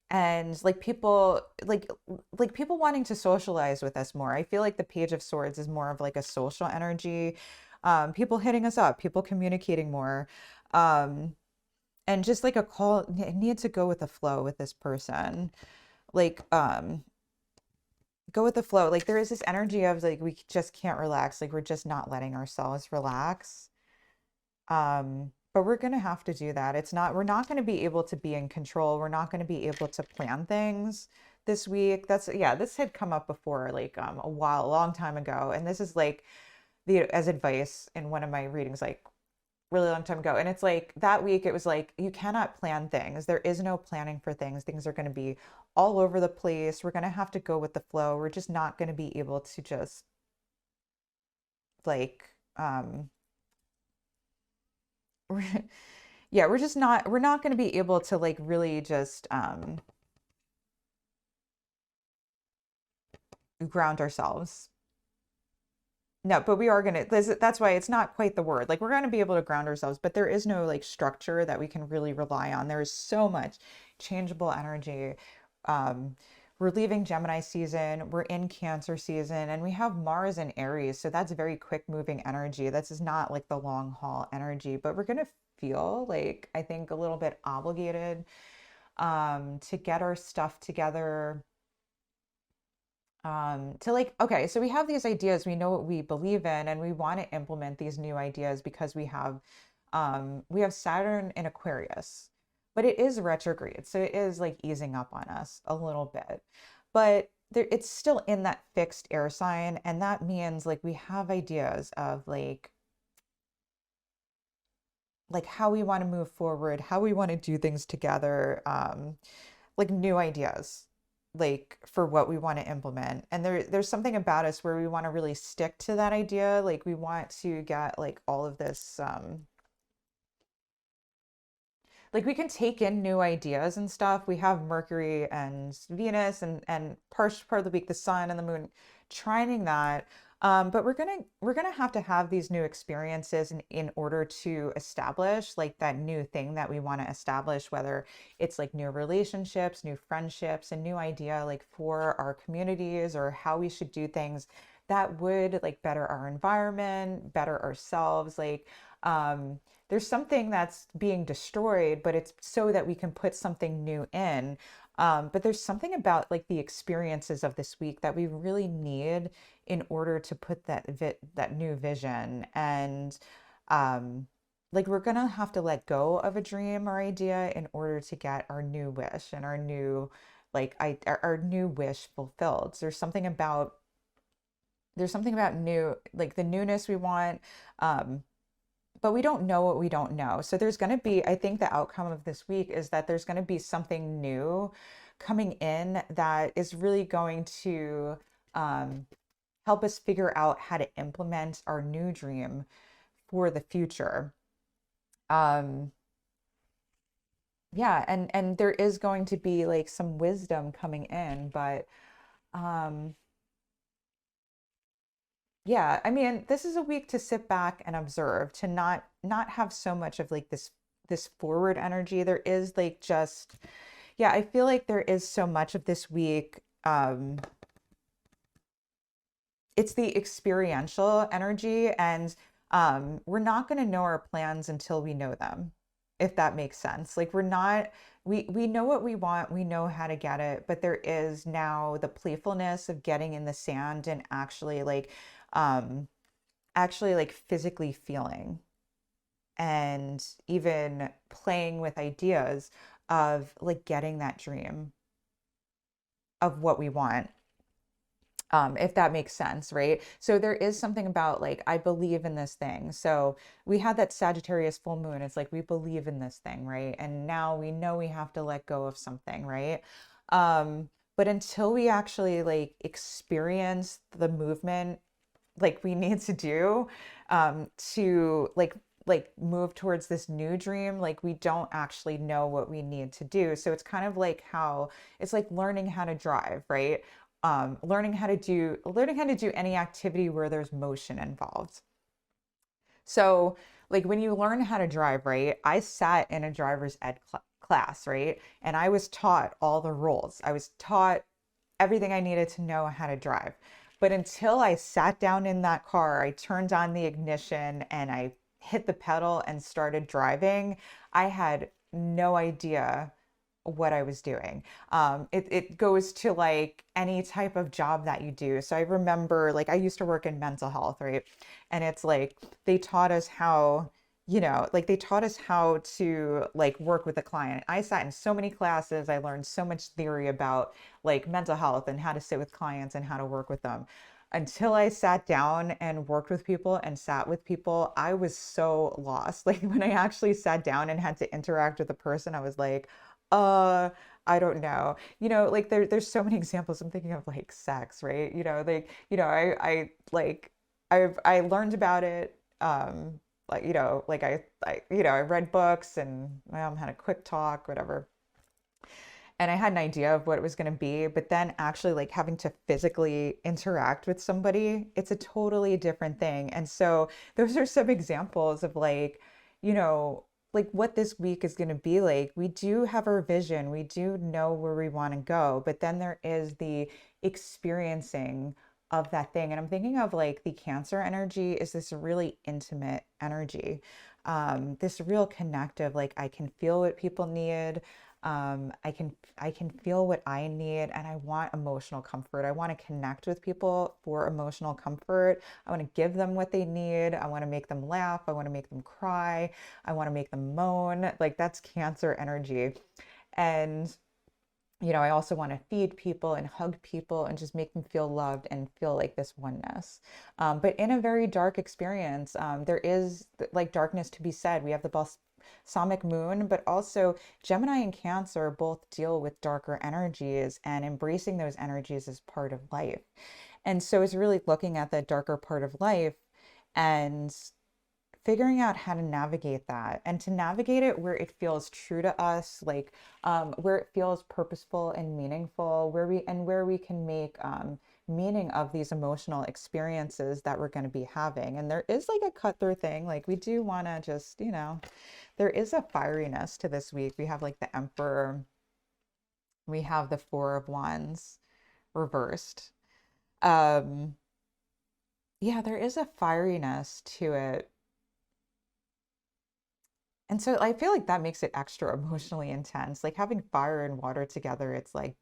and like people wanting to socialize with us more. I feel like the Page of Swords is more of like a social energy. People hitting us up, people communicating more. Um, and just like a call need to go with the flow with this person like go with the flow. Like there is this energy of like we just can't relax. Like we're just not letting ourselves relax. But we're gonna have to do that. We're not gonna be able to be in control. We're not gonna be able to plan things this week. Yeah, this had come up before, like a long time ago. And this is like as advice in one of my readings, like really long time ago. And it's like that week, it was like, you cannot plan things. There is no planning for things. Things are going to be all over the place. We're going to have to go with the flow. We're just not going to be able to just like, yeah, we're not going to be able to like really just ground ourselves. No, but we are gonna, that's why it's not quite the word. Like we're gonna be able to ground ourselves, but there is no like structure that we can really rely on. There is so much changeable energy. Um, we're leaving Gemini season, we're in Cancer season, and we have Mars in Aries. So that's very quick moving energy. This is not like the long haul energy, but we're gonna feel like, I think, a little bit obligated to get our stuff together, to like, okay, so we have these ideas, we know what we believe in, and we want to implement these new ideas because we have Saturn in Aquarius, but it is retrograde, so it is like easing up on us a little bit, but it's still in that fixed air sign, and that means like we have ideas of like how we want to move forward, how we want to do things together, like new ideas, like for what we want to implement. And there's something about us where we want to really stick to that idea. Like we want to get like all of this, like we can take in new ideas and stuff. We have Mercury and Venus and part of the week, the sun and the moon trining that. But we're gonna have these new experiences in order to establish like that new thing that we want to establish, whether it's like new relationships, new friendships, a new idea like for our communities or how we should do things that would like better our environment, better ourselves. Like there's something that's being destroyed, but it's so that we can put something new in. But there's something about like the experiences of this week that we really need in order to put that new vision. And like we're gonna have to let go of a dream or idea in order to get our new wish and our new our new wish fulfilled. So there's something about new, like the newness we want. But we don't know what we don't know. So there's going to be, I think the outcome of this week is that there's going to be something new coming in that is really going to help us figure out how to implement our new dream for the future. Um, yeah, and there is going to be like some wisdom coming in, but um, yeah, I mean, this is a week to sit back and observe, to not have so much of like this forward energy. There is like just, yeah, I feel like there is so much of this week. It's the experiential energy, and we're not going to know our plans until we know them, if that makes sense. Like we're not, we know what we want, we know how to get it, but there is now the playfulness of getting in the sand and um actually like physically feeling and even playing with ideas of like getting that dream of what we want, if that makes sense, right? So there is something about like, I believe in this thing. So we had that Sagittarius full moon. It's like, we believe in this thing, right? And now we know we have to let go of something, right? But until we actually like experience the movement like we need to do, to like move towards this new dream, like we don't actually know what we need to do. So it's kind of like how it's like learning how to drive, right? Learning how to do any activity where there's motion involved. So like when you learn how to drive, right? I sat in a driver's ed class, right? And I was taught all the rules. I was taught everything I needed to know how to drive. But until I sat down in that car, I turned on the ignition and I hit the pedal and started driving, I had no idea what I was doing. It goes to like any type of job that you do. So I remember like I used to work in mental health, right? And it's like they taught us how, like they taught us how to like work with a client. I sat in so many classes. I learned so much theory about like mental health and how to sit with clients and how to work with them. Until I sat down and worked with people and sat with people, I was so lost. Like when I actually sat down and had to interact with a person, I was like, uh, I don't know. Like there's so many examples. I'm thinking of like sex, right? Like, I like I learned about it. Like, like I read books and my mom had a quick talk, whatever. And I had an idea of what it was going to be, but then actually like having to physically interact with somebody, it's a totally different thing. And so those are some examples of like, you know, like what this week is going to be like. We do have our vision, we do know where we want to go, but then there is the experiencing of that thing. And I'm thinking of like the Cancer energy is this really intimate energy, this real connective, like I can feel what people need. I can feel what I need, and I want emotional comfort. I want to connect with people for emotional comfort. I want to give them what they need. I want to make them laugh. I want to make them cry. I want to make them moan. Like that's Cancer energy. And I also want to feed people and hug people and just make them feel loved and feel like this oneness. But in a very dark experience, there is like darkness to be said. We have the balsamic moon, but also Gemini and Cancer both deal with darker energies, and embracing those energies is part of life. And so it's really looking at the darker part of life and figuring out how to navigate that, and to navigate it where it feels true to us, like where it feels purposeful and meaningful, where we can make meaning of these emotional experiences that we're going to be having. And there is like a cut through thing, like we do want to just, there is a fieriness to this week. We have like the Emperor, we have the Four of Wands reversed. um yeah, there is a fieriness to it. And so I feel like that makes it extra emotionally intense. Like having fire and water together, it's like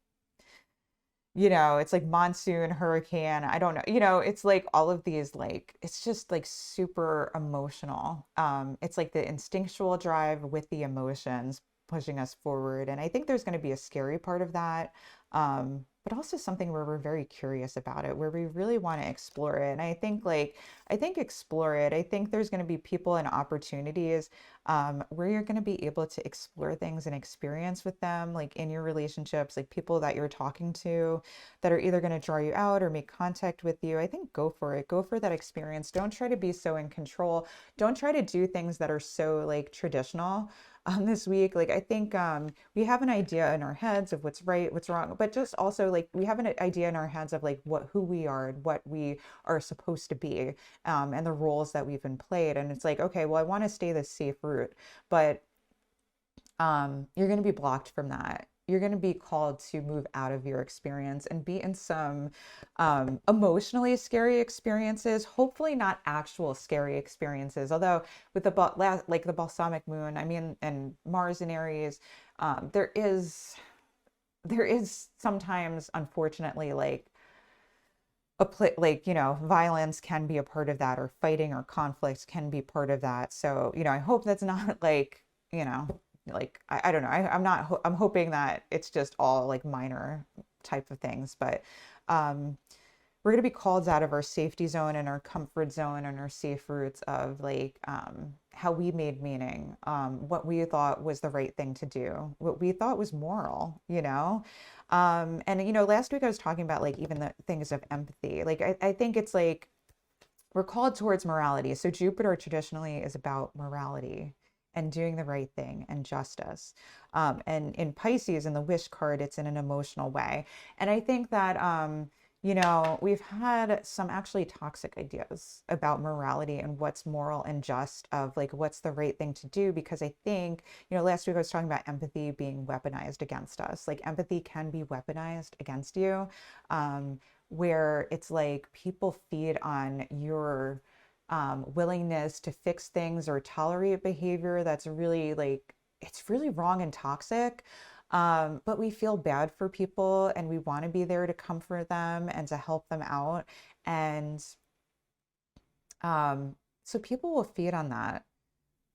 monsoon, hurricane. I don't know. It's like all of these, like, it's just like super emotional. It's like the instinctual drive with the emotions pushing us forward. And I think there's going to be a scary part of that. But also something where we're very curious about it, where we really want to explore it. And I think explore it. I think there's going to be people and opportunities where you're going to be able to explore things and experience with them, like in your relationships, like people that you're talking to that are either going to draw you out or make contact with you. I think go for it. Go for that experience. Don't try to be so in control. Don't try to do things that are so like traditional this week. Like I think we have an idea in our heads of what's right, what's wrong, but just also like we have an idea in our heads of like who we are and what we are supposed to be, and the roles that we've been played. And it's like, okay, well, I want to stay this safe route, but you're going to be blocked from that. You're going to be called to move out of your experience and be in some emotionally scary experiences. Hopefully, not actual scary experiences. Although with like the balsamic moon, I mean, and Mars in Aries, there is sometimes, unfortunately, like like violence can be a part of that, or fighting or conflict can be part of that. So I hope that's not like you know like I don't know. I'm not I'm hoping that it's just all like minor type of things, but um we're going to be called out of our safety zone and our comfort zone and our safe roots of like how we made meaning, what we thought was the right thing to do, what we thought was moral. And last week I was talking about like even the things of empathy. Like I think it's like we're called towards morality. So Jupiter traditionally is about morality and doing the right thing and justice. And in Pisces, in the wish card, it's in an emotional way. And I think that, we've had some actually toxic ideas about morality and what's moral and just, of like what's the right thing to do. Because I think, last week I was talking about empathy being weaponized against us. Like empathy can be weaponized against you. Where it's like people feed on your willingness to fix things or tolerate behavior that's really like, it's really wrong and toxic. But we feel bad for people and we want to be there to comfort them and to help them out. And so people will feed on that.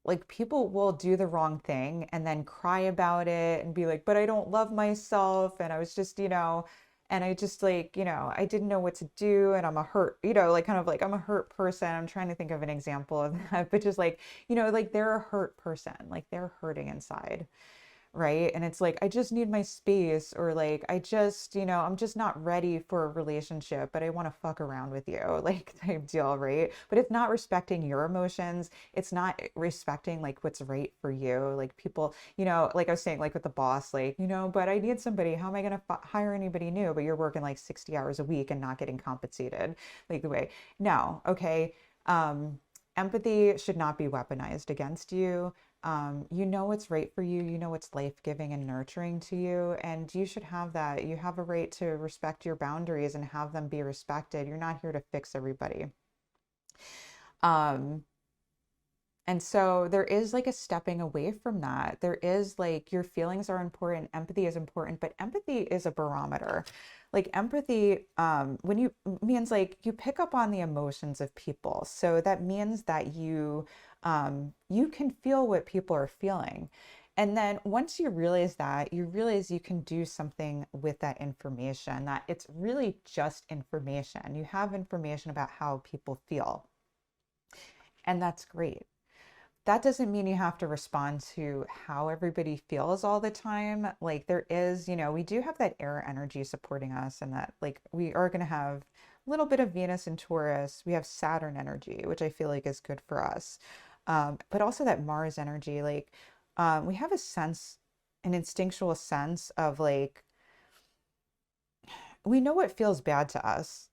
Like people will do the wrong thing and then cry about it and be like, but I don't love myself. And I was just, and I just like, I didn't know what to do. And I'm a hurt, like kind of like I'm a hurt person. I'm trying to think of an example of that, but just like, like they're a hurt person, like they're hurting inside. Right. And it's like, I just need my space, or like, I just, I'm just not ready for a relationship, but I want to fuck around with you, like type deal. Right. But it's not respecting your emotions. It's not respecting like what's right for you. Like people, like I was saying, like with the boss, like, but I need somebody. How am I going to hire anybody new? But you're working like 60 hours a week and not getting compensated like the way. No. Okay. Empathy should not be weaponized against you. You know what's right for you. You know what's life-giving and nurturing to you, and you should have that. You have a right to respect your boundaries and have them be respected. You're not here to fix everybody. Um, and so there is like a stepping away from that. There is like your feelings are important, empathy is important, but empathy is a barometer. Like empathy, when you means like you pick up on the emotions of people. So that means that you can feel what people are feeling. And then once you realize that, you realize you can do something with that information, that it's really just information. You have information about how people feel, and that's great. That doesn't mean you have to respond to how everybody feels all the time. Like there is, we do have that air energy supporting us, and that like we are going to have a little bit of Venus and Taurus. We have Saturn energy, which I feel like is good for us. But also that Mars energy, like we have a sense, an instinctual sense of like, we know what feels bad to us,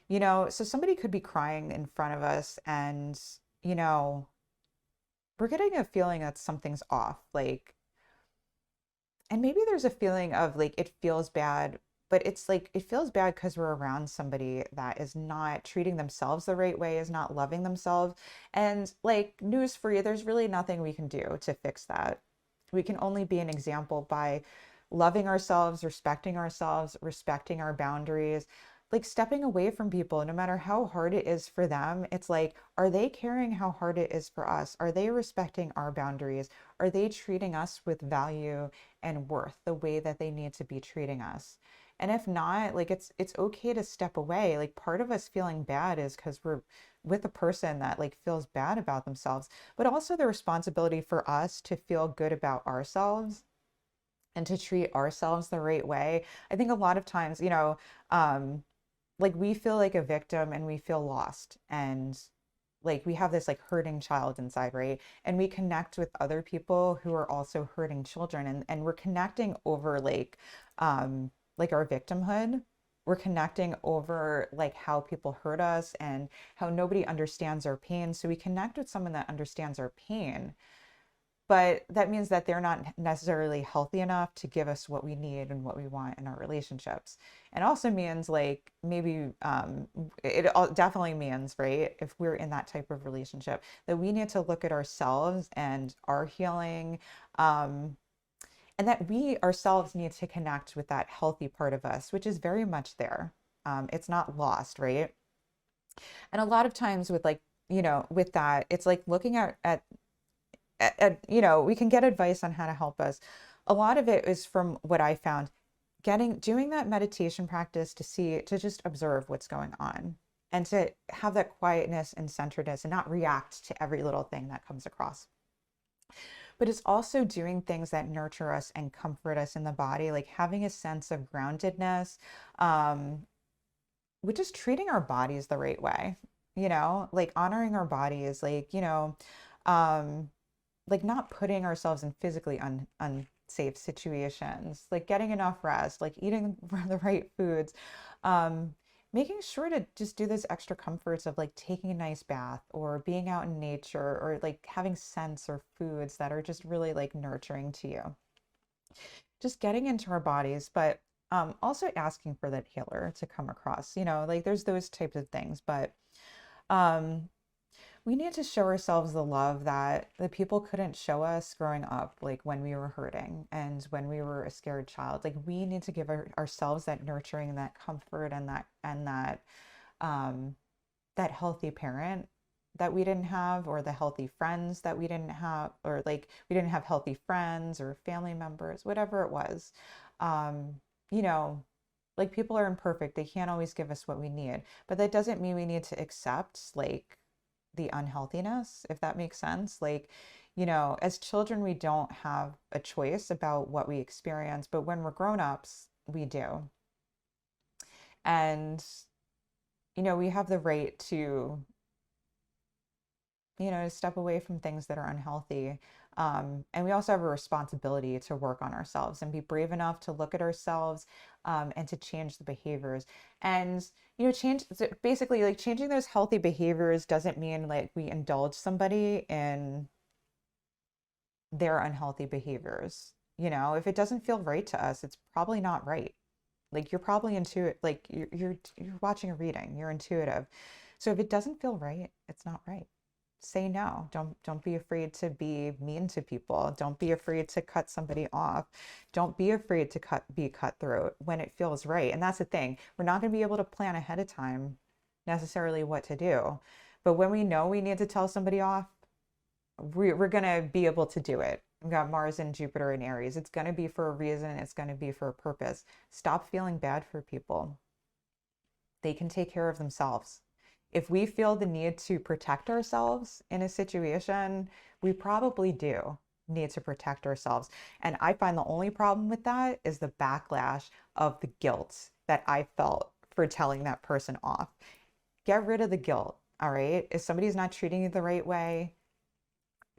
so somebody could be crying in front of us and, you know, we're getting a feeling that something's off. Like, and maybe there's a feeling of like it feels bad, but it's like it feels bad because we're around somebody that is not treating themselves the right way, is not loving themselves. And like, news for you, there's really nothing we can do to fix that. We can only be an example by loving ourselves, respecting our boundaries, like stepping away from people, no matter how hard it is for them. It's like, are they caring how hard it is for us? Are they respecting our boundaries? Are they treating us with value and worth the way that they need to be treating us? And if not, like it's okay to step away. Like part of us feeling bad is because we're with a person that like feels bad about themselves, but also the responsibility for us to feel good about ourselves and to treat ourselves the right way. I think a lot of times, um, like we feel like a victim and we feel lost, and like we have this like hurting child inside, right? And we connect with other people who are also hurting children, and we're connecting over like our victimhood. We're connecting over like how people hurt us and how nobody understands our pain. So we connect with someone that understands our pain, but that means that they're not necessarily healthy enough to give us what we need and what we want in our relationships. And also means like maybe definitely means, right, if we're in that type of relationship, that we need to look at ourselves and our healing, um, and that we ourselves need to connect with that healthy part of us, which is very much there. It's not lost, right? And a lot of times with like, with that, it's like looking we can get advice on how to help us. A lot of it is from what I found, doing that meditation practice to just observe what's going on and to have that quietness and centeredness and not react to every little thing that comes across. But it's also doing things that nurture us and comfort us in the body, like having a sense of groundedness, um, which is treating our bodies the right way, like honoring our bodies, um, like not putting ourselves in physically unsafe situations, like getting enough rest, like eating the right foods, um, making sure to just do those extra comforts of like taking a nice bath or being out in nature or like having scents or foods that are just really like nurturing to you. Just getting into our bodies, but also asking for that healer to come across, like there's those types of things, um, we need to show ourselves the love that the people couldn't show us growing up, like when we were hurting and when we were a scared child. Like we need to give ourselves that nurturing and that comfort and um, that healthy parent that we didn't have, or the healthy friends that we didn't have, or like we didn't have healthy friends or family members, whatever it was. Um, you know, like people are imperfect. They can't always give us what we need, but that doesn't mean we need to accept like the unhealthiness, if that makes sense. Like, as children, we don't have a choice about what we experience, but when we're grown-ups, we do. And, we have the right to, step away from things that are unhealthy. And we also have a responsibility to work on ourselves and be brave enough to look at ourselves, and to change the behaviors. And, basically, like changing those healthy behaviors doesn't mean like we indulge somebody in their unhealthy behaviors. If it doesn't feel right to us, it's probably not right. Like you're probably intuitive, like you're watching a reading, you're intuitive. So if it doesn't feel right, it's not right. Say no. Don't be afraid to be mean to people. Don't be afraid to cut somebody off. Don't be afraid to be cutthroat when it feels right. And that's the thing. We're not going to be able to plan ahead of time necessarily what to do. But when we know we need to tell somebody off, we're going to be able to do it. We've got Mars and Jupiter in Aries. It's going to be for a reason. It's going to be for a purpose. Stop feeling bad for people. They can take care of themselves. If we feel the need to protect ourselves in a situation, we probably do need to protect ourselves. And I find the only problem with that is the backlash of the guilt that I felt for telling that person off. Get rid of the guilt, all right? If somebody's not treating you the right way,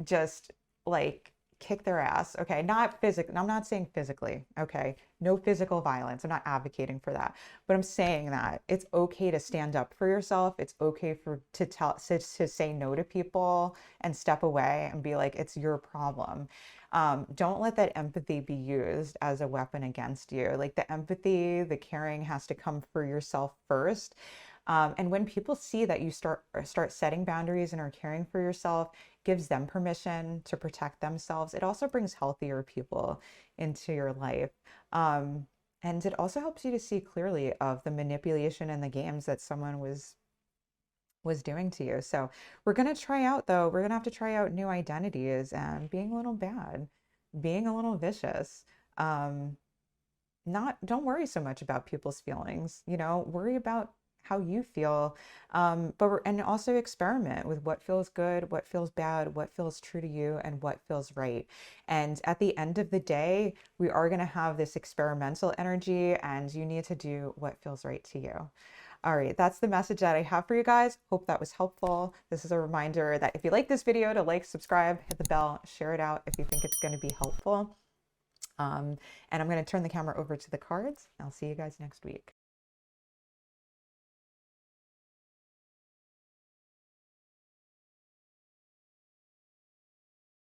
just like kick their ass. Okay, not physically. I'm not saying physically. Okay, no physical violence. I'm not advocating for that, but I'm saying that it's okay to stand up for yourself. It's okay to say no to people and step away and be like, it's your problem. Don't let that empathy be used as a weapon against you. Like the empathy, the caring has to come for yourself first. And when people see that you start setting boundaries and are caring for yourself, gives them permission to protect themselves. It also brings healthier people into your life. And it also helps you to see clearly of the manipulation and the games that someone was doing to you. So we're going to try out, though, we're going to have to try out new identities and being a little bad, being a little vicious. Don't worry so much about people's feelings, worry about how you feel, and also experiment with what feels good, what feels bad, what feels true to you, and what feels right. And at the end of the day, we are going to have this experimental energy, and you need to do what feels right to you. All right, that's the message that I have for you guys. Hope that was helpful. This is a reminder that if you like this video, to like, subscribe, hit the bell, share it out if you think it's going to be helpful. And I'm going to turn the camera over to the cards. I'll see you guys next week.